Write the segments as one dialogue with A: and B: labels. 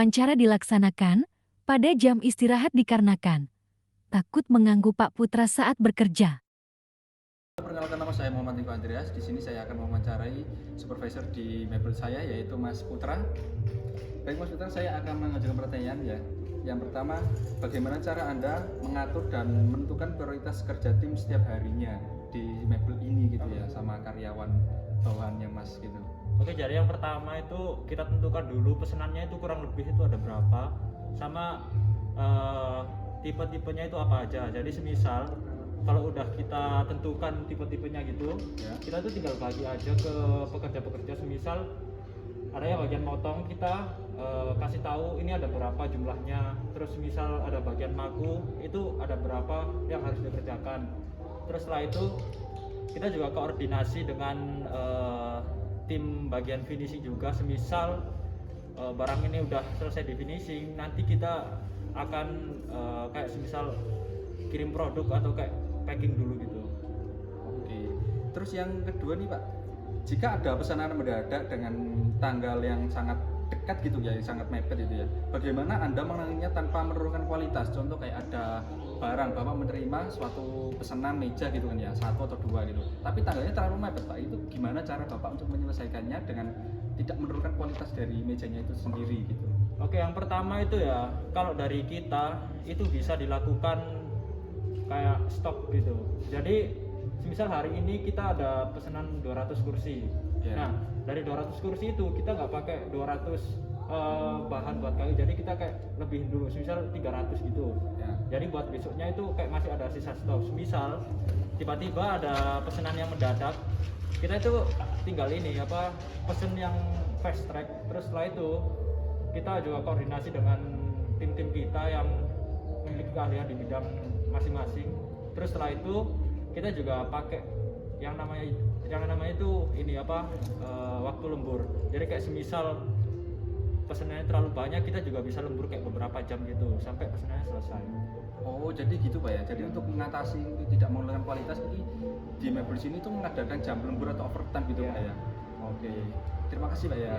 A: Wawancara dilaksanakan pada jam istirahat dikarenakan takut mengganggu Pak Putra saat bekerja.
B: Perkenalkan, nama saya Muhammad Niko Andreas. Di sini saya akan mewawancarai supervisor di mebel saya, yaitu Mas Putra. Baik Mas Putra, saya akan mengajukan pertanyaan ya. Yang pertama, bagaimana cara Anda mengatur dan menentukan prioritas kerja tim setiap harinya di mebel ini gitu ya, sama karyawan bawahannya Mas gitu.
C: Oke, jadi yang pertama itu kita tentukan dulu pesanannya itu kurang lebih itu ada berapa, sama tipe-tipenya itu apa aja. Jadi semisal kalau udah kita tentukan tipe-tipenya gitu,
B: Ya.
C: kita tuh tinggal bagi aja ke pekerja-pekerja. Semisal ada yang bagian motong, kita kasih tahu ini ada berapa jumlahnya. Terus misal ada bagian maku, itu ada berapa yang harus dikerjakan. Terus setelah itu kita juga koordinasi dengan tim bagian finishing juga. Semisal barang ini udah selesai di finishing, nanti kita akan kayak semisal kirim produk atau kayak packing dulu gitu.
B: Oke. Terus yang kedua nih Pak, jika ada pesanan mendadak dengan tanggal yang sangat dekat gitu ya, yang sangat mepet itu ya, bagaimana Anda menanganinya tanpa menurunkan kualitas? Contoh kayak ada barang, Bapak menerima suatu pesanan meja gitu kan ya, satu atau dua gitu, tapi tanggalnya terlalu mepet Pak, itu gimana cara Bapak untuk menyelesaikannya dengan tidak menurunkan kualitas dari mejanya itu sendiri gitu?
C: Oke, yang pertama itu ya, kalau dari kita itu bisa dilakukan kayak stok gitu. Jadi misal hari ini kita ada pesanan 200 kursi.
B: Ya.
C: Nah, dari 200 kursi itu kita nggak pakai 200 bahan buat kayu. Jadi kita kayak lebih dulu, misal 300 gitu.
B: Ya.
C: Jadi buat besoknya itu kayak masih ada sisa stok. Misal tiba-tiba ada pesanan yang mendadak, kita itu tinggal ini apa pesen yang fast track. Terus setelah itu kita juga koordinasi dengan tim-tim kita yang memiliki keahlian di bidang masing-masing. Terus setelah itu kita juga pakai yang namanya itu ini apa waktu lembur. Jadi kayak semisal pesanannya terlalu banyak, kita juga bisa lembur kayak beberapa jam gitu sampai pesanannya selesai.
B: Oh, jadi gitu Pak ya. Jadi untuk mengatasi tidak menurunkan kualitas ini di mebel sini tuh mengadakan jam lembur atau overtime gitu
C: Ya.
B: Pak ya. Oke. Terima kasih Pak ya.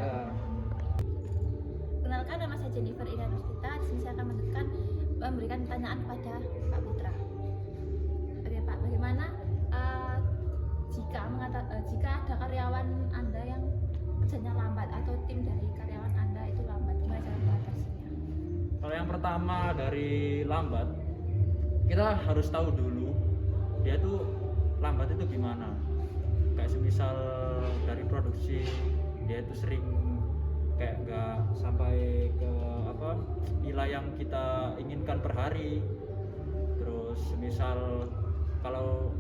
D: Kenalkan, nama saya Jennifer Ida Nuspita. Di sini saya akan memberikan pertanyaan kepada Pak Putra. Oke Pak, bagaimana jika ada karyawan Anda yang kerjanya lambat atau tim dari karyawan Anda itu lambat, gimana cara mengatasinya?
C: Kalau yang pertama dari lambat, kita harus tahu dulu dia tuh lambat itu gimana. Kayak semisal dari produksi dia itu sering kayak nggak sampai ke apa nilai yang kita inginkan per hari. Terus misal kalau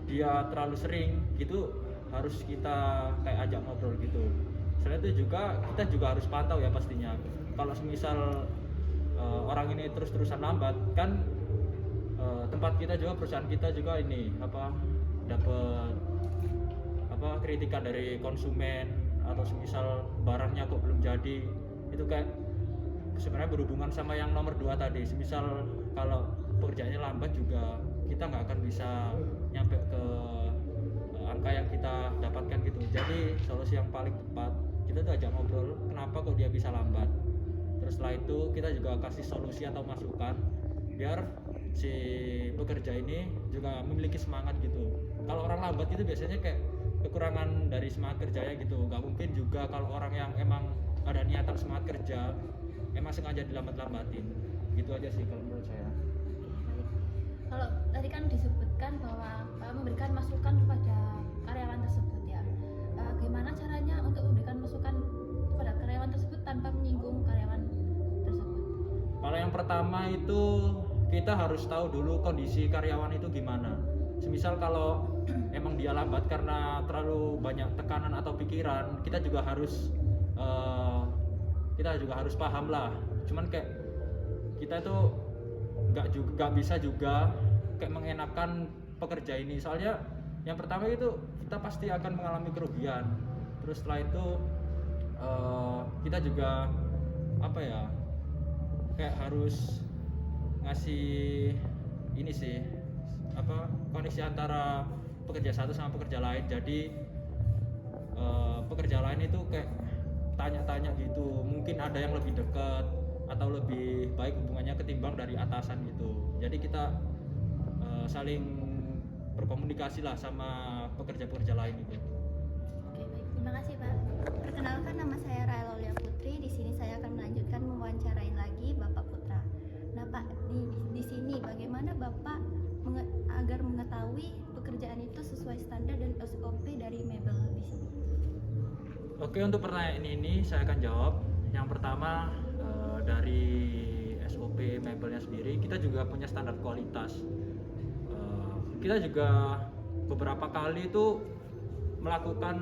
C: dia terlalu sering gitu, harus kita kayak ajak ngobrol gitu. Selain itu juga kita juga harus pantau ya pastinya. Kalau semisal orang ini terus-terusan lambat kan, tempat kita juga, perusahaan kita juga ini apa dapat apa kritikan dari konsumen, atau semisal barangnya kok belum jadi, itu kayak sebenarnya berhubungan sama yang nomor 2 tadi. Semisal kalau pekerjaannya lambat juga kita nggak akan bisa nyampe ke angka yang kita dapatkan gitu. Jadi solusi yang paling tepat kita tuh ajak ngobrol kenapa kok dia bisa lambat. Terus setelah itu kita juga kasih solusi atau masukan biar si pekerja ini juga memiliki semangat gitu. Kalau orang lambat itu biasanya kayak kekurangan dari semangat kerjanya gitu. Nggak mungkin juga kalau orang yang emang ada niatan semangat kerja emang sengaja dilambat-lambatin. Gitu aja sih kalau menurut saya.
D: Kalau tadi kan disebutkan bahwa memberikan masukan kepada karyawan tersebut ya, gimana caranya untuk memberikan masukan kepada karyawan tersebut tanpa menyinggung karyawan tersebut?
C: Kalau yang pertama itu kita harus tahu dulu kondisi karyawan itu gimana. Semisal kalau emang dia lambat karena terlalu banyak tekanan atau pikiran, kita juga harus paham lah. Cuman kayak kita itu nggak bisa juga kayak mengenakan pekerja ini. Soalnya yang pertama itu kita pasti akan mengalami kerugian. Terus setelah itu kita juga apa ya kayak harus ngasih ini sih apa koneksi antara pekerja satu sama pekerja lain. Jadi pekerja lain itu kayak tanya-tanya gitu, mungkin ada yang lebih dekat atau lebih baik hubungannya ketimbang dari atasan gitu. Jadi kita saling berkomunikasi lah sama pekerja-pekerja lain gitu.
E: Oke, baik. Terima kasih, Pak. Perkenalkan, nama saya Rael Aulia Putri. Di sini saya akan melanjutkan mewawancarain lagi Bapak Putra. Nah, Pak, di sini bagaimana Bapak agar mengetahui pekerjaan itu sesuai standar dan SOP dari mebel di sini?
C: Oke, untuk pertanyaan ini saya akan jawab. Yang pertama, dari SOP mebelnya sendiri, kita juga punya standar kualitas. Kita juga beberapa kali itu melakukan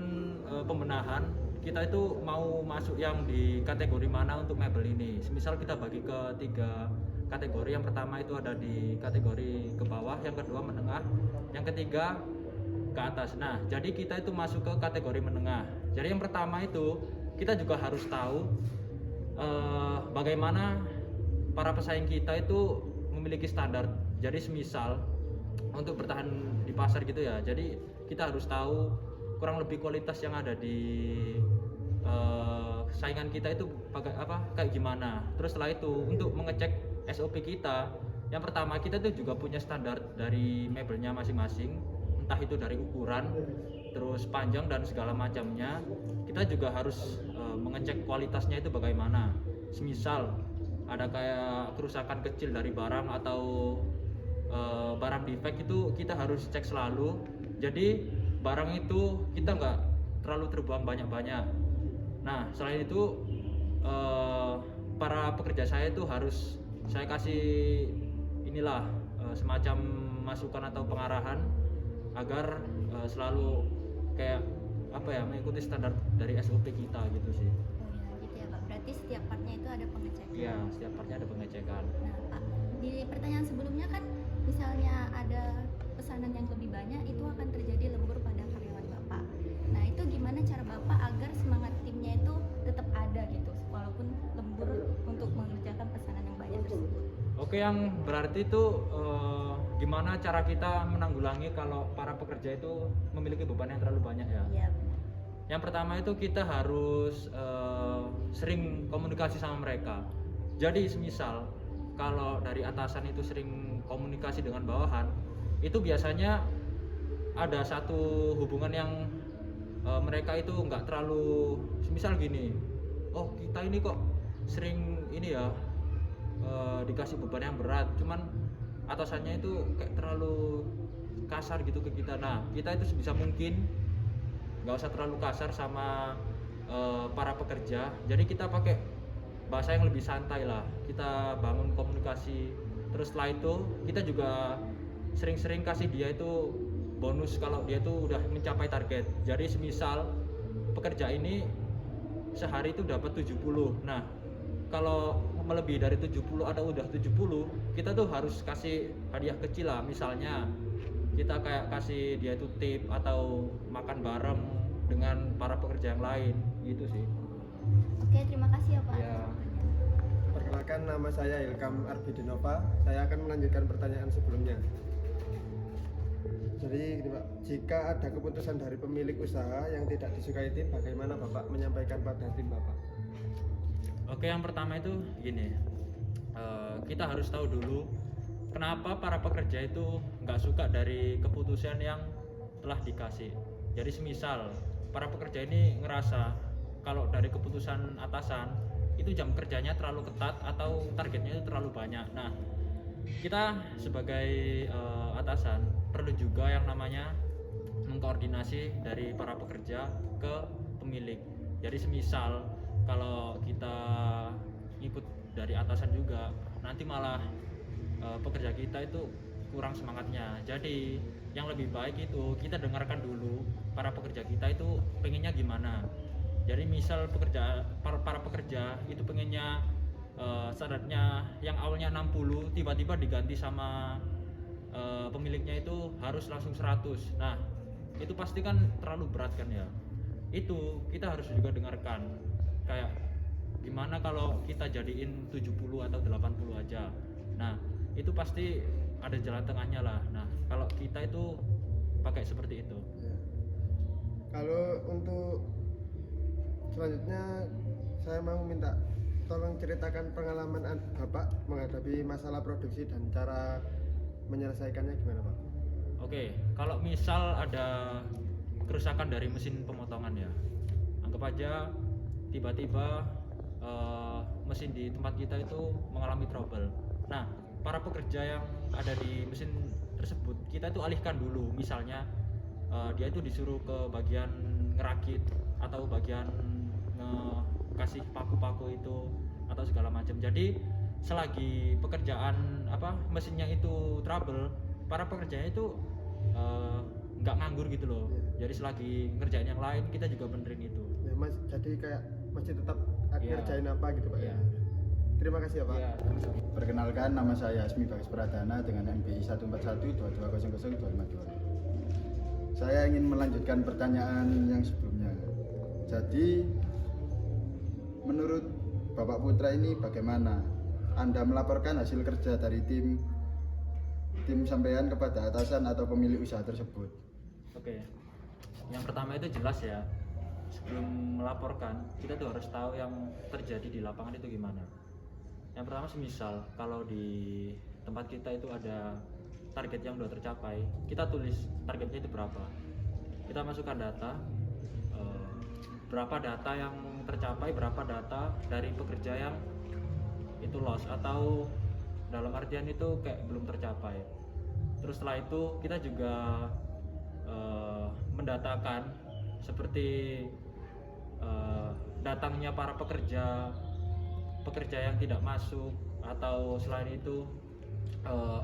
C: pembenahan. Kita itu mau masuk yang di kategori mana untuk mebel ini. Misal kita bagi ke 3 kategori. Yang pertama itu ada di kategori ke bawah, yang kedua menengah, yang ketiga ke atas. Nah, jadi kita itu masuk ke kategori menengah. Jadi yang pertama itu kita juga harus tahu bagaimana para pesaing kita itu memiliki standar. Jadi semisal untuk bertahan di pasar gitu ya. Jadi kita harus tahu kurang lebih kualitas yang ada di saingan kita itu kayak gimana. Terus setelah itu untuk mengecek SOP kita, yang pertama kita tuh juga punya standar dari mebelnya masing-masing, entah itu dari ukuran, terus panjang dan segala macamnya. Kita juga harus mengecek kualitasnya itu bagaimana. Semisal ada kayak kerusakan kecil dari barang atau barang defect itu kita harus cek selalu. Jadi barang itu kita nggak terlalu terbuang banyak-banyak. Nah, selain itu para pekerja saya itu harus saya kasih inilah semacam masukan atau pengarahan agar selalu kayak mengikuti standar dari SOP kita gitu sih.
E: Oh ya, gitu ya, Pak. Berarti setiap partnya itu ada pengecekan.
C: Iya, setiap partnya ada pengecekan.
E: Nah, Pak, di pertanyaan sebelumnya kan misalnya ada pesanan yang lebih banyak, itu akan terjadi lembur pada karyawan Bapak. Nah, itu gimana cara Bapak agar semangat timnya itu tetap ada gitu, walaupun lembur untuk mengerjakan pesanan yang banyak tersebut?
C: Oke, yang berarti itu gimana cara kita menanggulangi kalau para pekerja itu memiliki beban yang terlalu banyak ya?
E: Iya, benar.
C: Yang pertama itu kita harus sering komunikasi sama mereka. Jadi semisal kalau dari atasan itu sering komunikasi dengan bawahan, itu biasanya ada satu hubungan yang mereka itu nggak terlalu, semisal gini, oh kita ini kok sering ini ya dikasih beban yang berat, cuman atasannya itu kayak terlalu kasar gitu ke kita. Nah, kita itu sebisa mungkin nggak usah terlalu kasar sama para pekerja. Jadi kita pakai bahasa yang lebih santai lah, kita bangun komunikasi. Terus setelah itu kita juga sering-sering kasih dia itu bonus kalau dia tuh udah mencapai target. Jadi semisal pekerja ini sehari itu dapat 70. Nah, kalau melebihi dari 70 atau udah 70, kita tuh harus kasih hadiah kecil lah. Misalnya kita kayak kasih dia itu tip atau makan bareng dengan para pekerja yang lain gitu sih.
E: Oke, terima kasih ya, Pak.
C: Ya.
F: Perkenalkan, nama saya Ilkam Arbidinova. Saya akan melanjutkan pertanyaan sebelumnya. Jadi gini, Pak, jika ada keputusan dari pemilik usaha yang tidak disukai tim, bagaimana Bapak menyampaikan pada tim Bapak?
C: Oke, yang pertama itu gini, kita harus tahu dulu kenapa para pekerja itu nggak suka dari keputusan yang telah dikasih. Jadi semisal para pekerja ini ngerasa kalau dari keputusan atasan itu jam kerjanya terlalu ketat atau targetnya itu terlalu banyak. Nah, kita sebagai atasan perlu juga yang namanya mengkoordinasi dari para pekerja ke pemilik. Jadi semisal kalau kita ikut dari atasan juga, nanti malah pekerja kita itu kurang semangatnya. Jadi yang lebih baik itu kita dengarkan dulu para pekerja kita itu pengennya gimana. Jadi misal para pekerja itu pengennya standarnya yang awalnya 60 tiba-tiba diganti sama pemiliknya itu harus langsung 100. Nah, itu pasti kan terlalu berat kan ya. Itu kita harus juga dengarkan. Kayak gimana kalau kita jadiin 70 atau 80 aja. Nah, itu pasti ada jalan tengahnya lah. Nah, kalau kita itu pakai seperti itu.
F: Ya. Kalau untuk selanjutnya saya mau minta tolong ceritakan pengalaman Bapak menghadapi masalah produksi dan cara menyelesaikannya gimana Pak?
C: Oke, kalau misal ada kerusakan dari mesin pemotongan ya, anggap aja tiba-tiba mesin di tempat kita itu mengalami trouble. Nah, para pekerja yang ada di mesin tersebut kita itu alihkan dulu. Misalnya dia itu disuruh ke bagian ngerakit atau bagian kasih paku-paku itu atau segala macam. Jadi selagi pekerjaan mesinnya itu trouble, para pekerjanya itu nggak nganggur gitu loh. Jadi selagi ngerjain yang lain kita juga benerin itu.
F: Ya Mas, jadi kayak masih tetap
C: Iya.
F: ngerjain apa gitu Pak
C: Iya.
F: ya? Terima kasih ya Pak.
C: Iya.
G: Perkenalkan, nama saya Asmi Bagas Pradana dengan NPI 14122002522. Saya ingin melanjutkan pertanyaan yang sebelumnya. Jadi, menurut Bapak Putra ini bagaimana? Anda melaporkan hasil kerja dari tim sampean kepada atasan atau pemilik usaha tersebut?
C: Oke, yang pertama itu jelas ya, sebelum melaporkan kita tuh harus tahu yang terjadi di lapangan itu gimana. Yang pertama semisal kalau di tempat kita itu ada target yang udah tercapai, kita tulis targetnya itu berapa, kita masukkan data, berapa data yang tercapai, berapa data dari pekerja yang itu loss atau dalam artian itu kayak belum tercapai. Terus setelah itu kita juga mendatakan seperti datangnya para pekerja yang tidak masuk, atau selain itu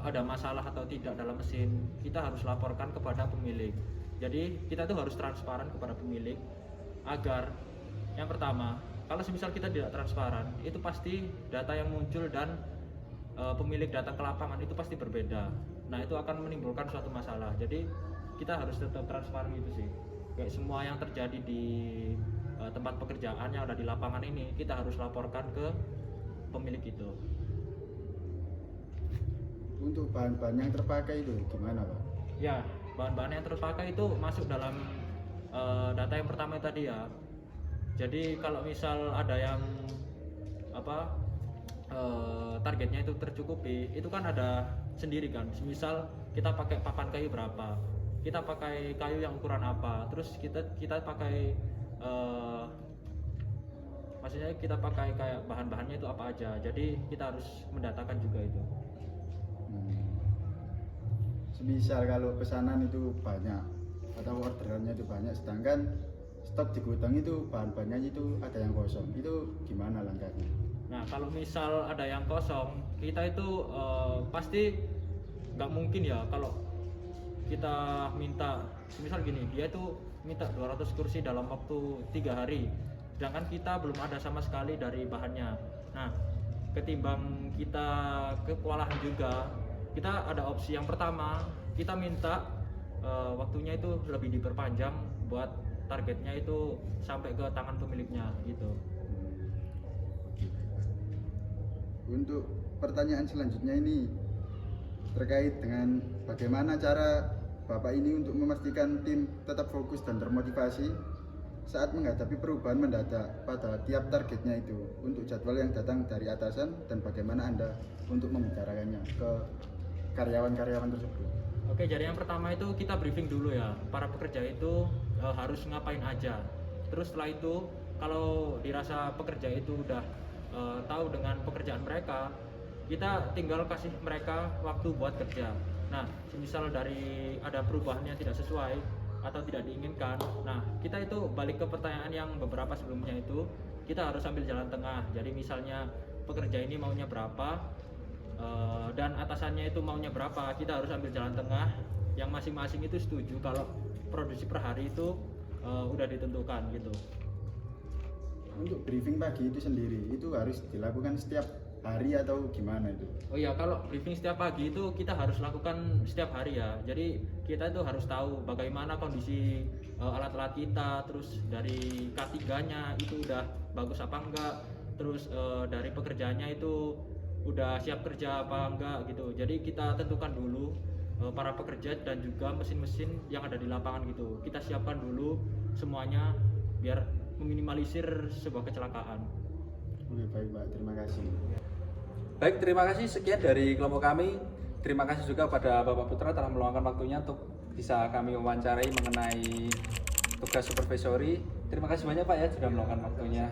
C: ada masalah atau tidak dalam mesin, kita harus laporkan kepada pemilik. Jadi kita tuh harus transparan kepada pemilik agar yang pertama, kalau semisal kita tidak transparan, itu pasti data yang muncul dan pemilik datang ke lapangan itu pasti berbeda. Nah, itu akan menimbulkan suatu masalah. Jadi kita harus tetap transparan gitu sih. Kayak semua yang terjadi di tempat pekerjaan yang ada di lapangan ini kita harus laporkan ke pemilik itu.
G: Untuk bahan-bahan yang terpakai itu gimana Pak?
C: Ya, bahan-bahan yang terpakai itu masuk dalam data yang pertama tadi ya. Jadi kalau misal ada yang targetnya itu tercukupi, itu kan ada sendiri kan. Misal kita pakai papan kayu berapa, kita pakai kayu yang ukuran apa, terus kita pakai maksudnya kita pakai kayak bahan-bahannya itu apa aja. Jadi kita harus mendatakan juga itu.
G: Semisal kalau pesanan itu banyak atau orderannya itu banyak, sedangkan stok di gudang itu bahan-bahannya itu ada yang kosong, itu gimana langkahnya?
C: Nah, kalau misal ada yang kosong, kita itu pasti nggak mungkin ya kalau kita minta, misal gini, dia itu minta 200 kursi dalam waktu 3 hari, sedangkan kita belum ada sama sekali dari bahannya. Nah, ketimbang kita kewalahan juga, kita ada opsi yang pertama, kita minta waktunya itu lebih diperpanjang buat targetnya itu sampai ke tangan pemiliknya gitu.
G: Untuk pertanyaan selanjutnya ini terkait dengan bagaimana cara Bapak ini untuk memastikan tim tetap fokus dan termotivasi saat menghadapi perubahan mendadak pada tiap targetnya itu untuk jadwal yang datang dari atasan, dan bagaimana Anda untuk membicarakannya ke karyawan-karyawan tersebut.
C: Oke, jadi yang pertama itu kita briefing dulu ya, para pekerja itu harus ngapain aja. Terus setelah itu kalau dirasa pekerja itu udah tahu dengan pekerjaan mereka, kita tinggal kasih mereka waktu buat kerja. Nah, misal dari ada perubahan yang tidak sesuai atau tidak diinginkan, nah kita itu balik ke pertanyaan yang beberapa sebelumnya itu, kita harus ambil jalan tengah. Jadi misalnya pekerja ini maunya berapa dan atasannya itu maunya berapa, kita harus ambil jalan tengah yang masing-masing itu setuju kalau produksi per hari itu udah ditentukan gitu.
G: Untuk briefing pagi itu sendiri itu harus dilakukan setiap hari atau gimana itu?
C: Oh iya, kalau briefing setiap pagi itu kita harus lakukan setiap hari ya. Jadi kita itu harus tahu bagaimana kondisi alat-alat kita, terus dari K3-nya itu udah bagus apa enggak, terus dari pekerjaannya itu udah siap kerja apa enggak gitu. Jadi kita tentukan dulu para pekerja dan juga mesin-mesin yang ada di lapangan gitu. Kita siapkan dulu semuanya biar meminimalisir sebuah kecelakaan.
G: Oke, baik Pak, terima kasih.
B: Baik, terima kasih sekian dari kelompok kami. Terima kasih juga pada Bapak Putra telah meluangkan waktunya untuk bisa kami wawancarai mengenai tugas supervisory. Terima kasih banyak Pak ya sudah meluangkan waktunya.